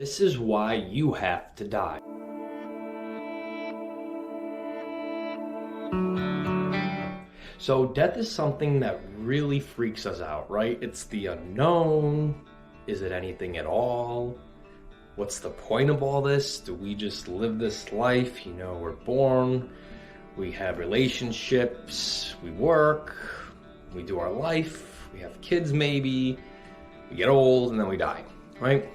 This is why you have to die. So death is something that really freaks us out, right? It's the unknown. Is it anything at all? What's the point of all this? Do we just live this life? We're born, we have relationships, we work, we do our life, we have kids maybe, we get old, and then we die, right?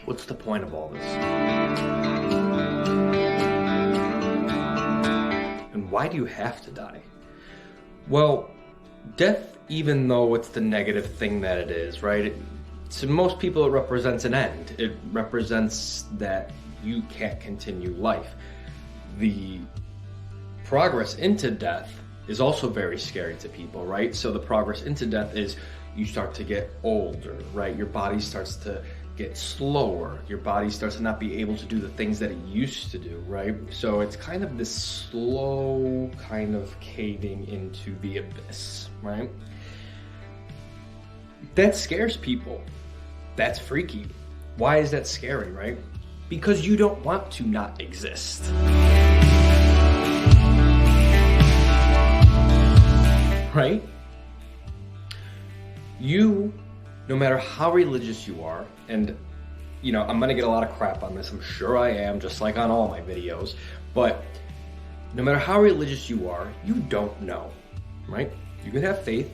What's the point of all this? And why do you have to die? Well, death, even though it's the negative thing that it is, right? To most people, it represents an end. It represents that you can't continue life. The progress into death is also very scary to people, right? So the progress into death is you start to get older, right? Your body starts to get slower. Your body starts to not be able to do the things that it used to do, right? So it's kind of this slow kind of caving into the abyss, right? That scares people. That's freaky. Why is that scary, right? Because you don't want to not exist. Right? No matter how religious you are, and I'm gonna get a lot of crap on this, I'm sure I am, just like on all my videos, but no matter how religious you are, you don't know, right? You can have faith.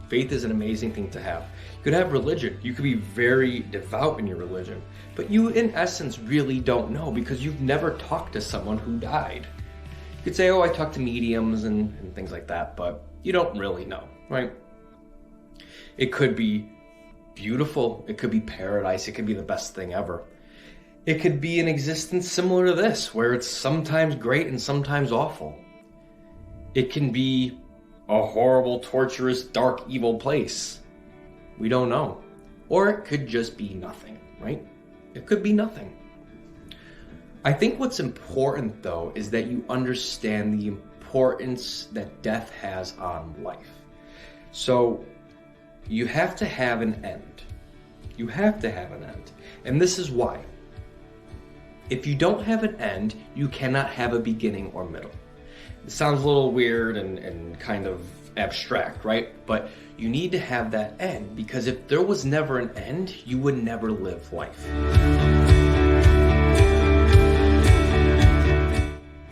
Faith is an amazing thing to have. You could have religion. You could be very devout in your religion, but you, in essence, really don't know because you've never talked to someone who died. You could say, oh, I talked to mediums and things like that, but you don't really know, right? It could be beautiful. It could be paradise. It could be the best thing ever. It could be an existence similar to this, where it's sometimes great and sometimes awful. It can be a horrible, torturous, dark, evil place. We don't know. Or it could just be nothing, right? It could be nothing. I think what's important, though, is that you understand the importance that death has on life. So you have to have an end. You have to have an end. And this is why. If you don't have an end, you cannot have a beginning or middle. It sounds a little weird and kind of abstract, right? But you need to have that end, because if there was never an end, you would never live life.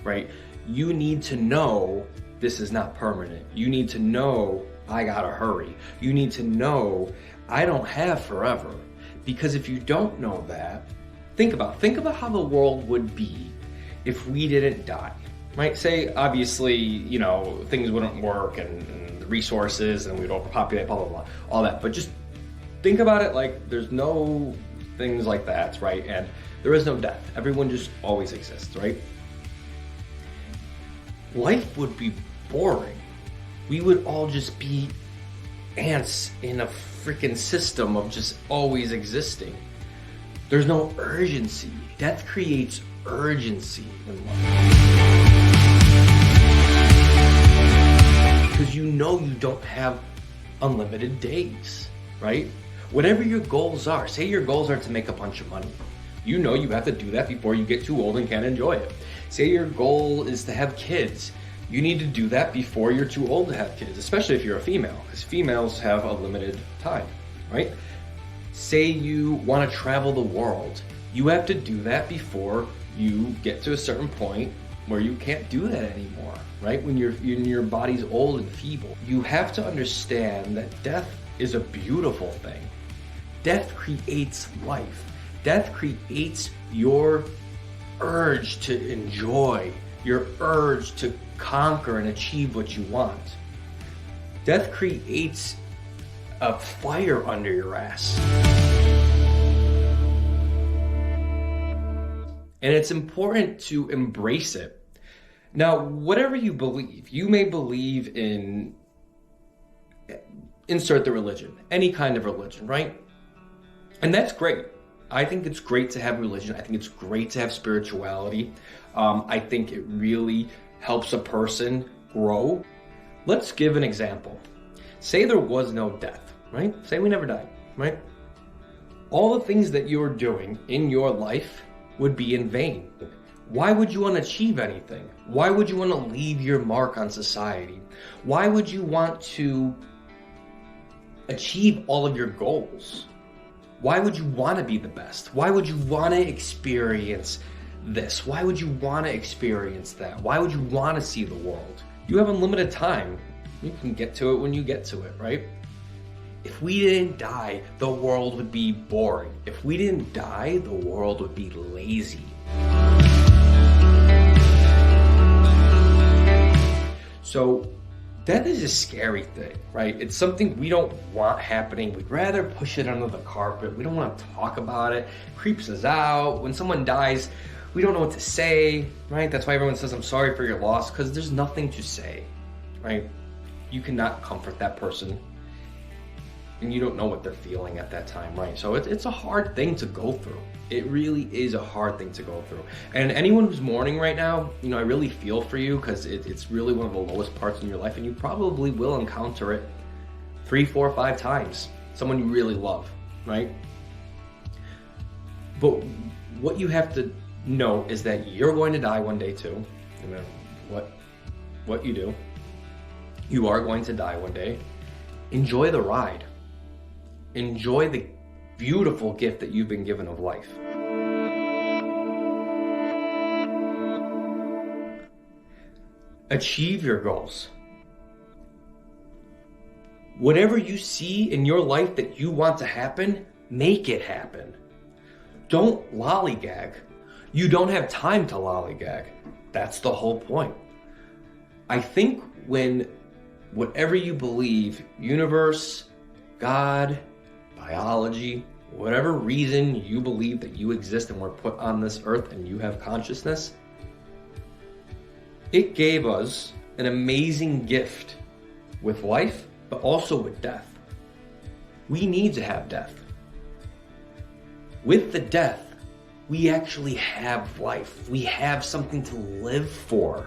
Right? You need to know this is not permanent. You need to know I gotta hurry. You need to know I don't have forever. Because if you don't know that, think about how the world would be if we didn't die. Right? Say, obviously, things wouldn't work and the resources and we'd overpopulate, blah, blah, blah, all that. But just think about it like there's no things like that, right? And there is no death. Everyone just always exists, right? Life would be boring. We would all just be ants in a freaking system of just always existing. There's no urgency. Death creates urgency in life. Because you don't have unlimited days, right? Whatever your goals are, say your goals are to make a bunch of money. You have to do that before you get too old and can't enjoy it. Say your goal is to have kids. You need to do that before you're too old to have kids, especially if you're a female, because females have a limited time, right? Say you want to travel the world. You have to do that before you get to a certain point where you can't do that anymore, right? When your body's old and feeble. You have to understand that death is a beautiful thing. Death creates life. Death creates your urge to enjoy, your urge to conquer and achieve what you want. Death creates a fire under your ass. And it's important to embrace it. Now, whatever you believe, you may believe in, insert the religion, any kind of religion, right? And that's great. I think it's great to have religion. I think it's great to have spirituality. I think it really helps a person grow. Let's give an example. Say there was no death, right? Say we never died, right? all the things that you're doing in your life would be in vain. Why would you want to achieve anything? Why would you want to leave your mark on society? Why would you want to achieve all of your goals? Why would you want to be the best? Why would you want to experience this? Why would you want to experience that? Why would you want to see the world? You have unlimited time. You can get to it when you get to it, right? If we didn't die, the world would be boring. If we didn't die, the world would be lazy. So death is a scary thing, right? It's something we don't want happening. We'd rather push it under the carpet. We don't want to talk about it. It creeps us out. When someone dies, we don't know what to say, right? That's why everyone says, I'm sorry for your loss, because there's nothing to say, right? You cannot comfort that person, and you don't know what they're feeling at that time, right? So it's a hard thing to go through. It really is a hard thing to go through. And anyone who's mourning right now, you know, I really feel for you, because it's really one of the lowest parts in your life, and you probably will encounter it 3, 4, 5 times. Someone you really love, right? But what you have to know is that you're going to die one day too, no matter what you do. You are going to die one day. Enjoy the ride. Enjoy the beautiful gift that you've been given of life. Achieve your goals. Whatever you see in your life that you want to happen, make it happen. Don't lollygag. You don't have time to lollygag. That's the whole point. I think when whatever you believe, universe, God, biology, whatever reason you believe that you exist and were put on this earth and you have consciousness, it gave us an amazing gift with life, but also with death. We need to have death. With the death, we actually have life. We have something to live for,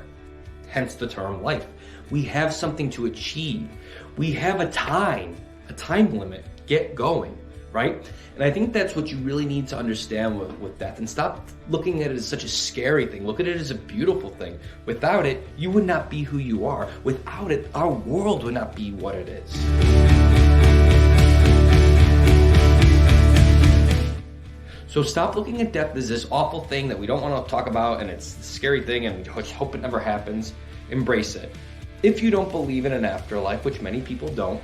hence the term life. We have something to achieve. We have a time limit. Get going, right? And I think that's what you really need to understand with death, and stop looking at it as such a scary thing. Look at it as a beautiful thing. Without it, you would not be who you are. Without it, our world would not be what it is. So stop looking at death as this awful thing that we don't want to talk about, and it's a scary thing and just hope it never happens. Embrace it. If you don't believe in an afterlife, which many people don't,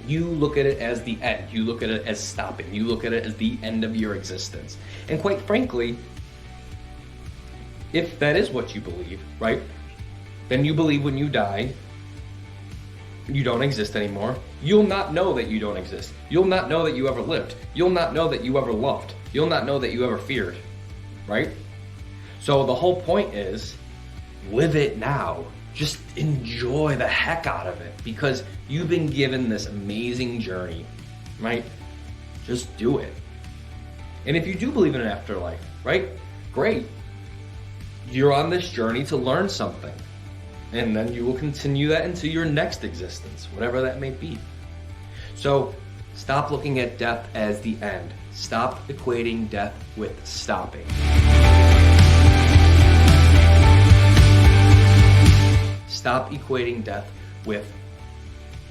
you look at it as the end. You look at it as stopping. You look at it as the end of your existence. And quite frankly, if that is what you believe, right, then you believe when you die, you don't exist anymore. You'll not know that you don't exist. You'll not know that you ever lived. You'll not know that you ever loved. You'll not know that you ever feared, right? So the whole point is, live it now. Just enjoy the heck out of it, because you've been given this amazing journey, right? Just do it. And if you do believe in an afterlife, right? Great. You're on this journey to learn something. And then you will continue that into your next existence, whatever that may be. So stop looking at death as the end. Stop equating death with stopping. Stop equating death with,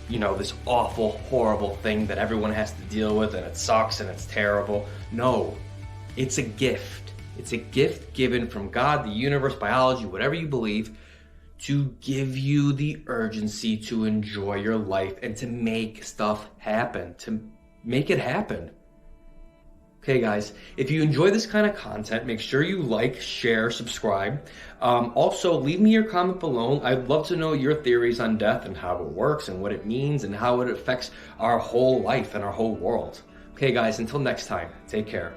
this awful, horrible thing that everyone has to deal with, and it sucks and it's terrible. No, it's a gift. It's a gift given from God, the universe, biology, whatever you believe, to give you the urgency to enjoy your life and to make stuff happen, to make it happen. Okay, guys, if you enjoy this kind of content, make sure you like, share, subscribe. Also, leave me your comment below. I'd love to know your theories on death and how it works and what it means and how it affects our whole life and our whole world. Okay, guys, until next time, take care.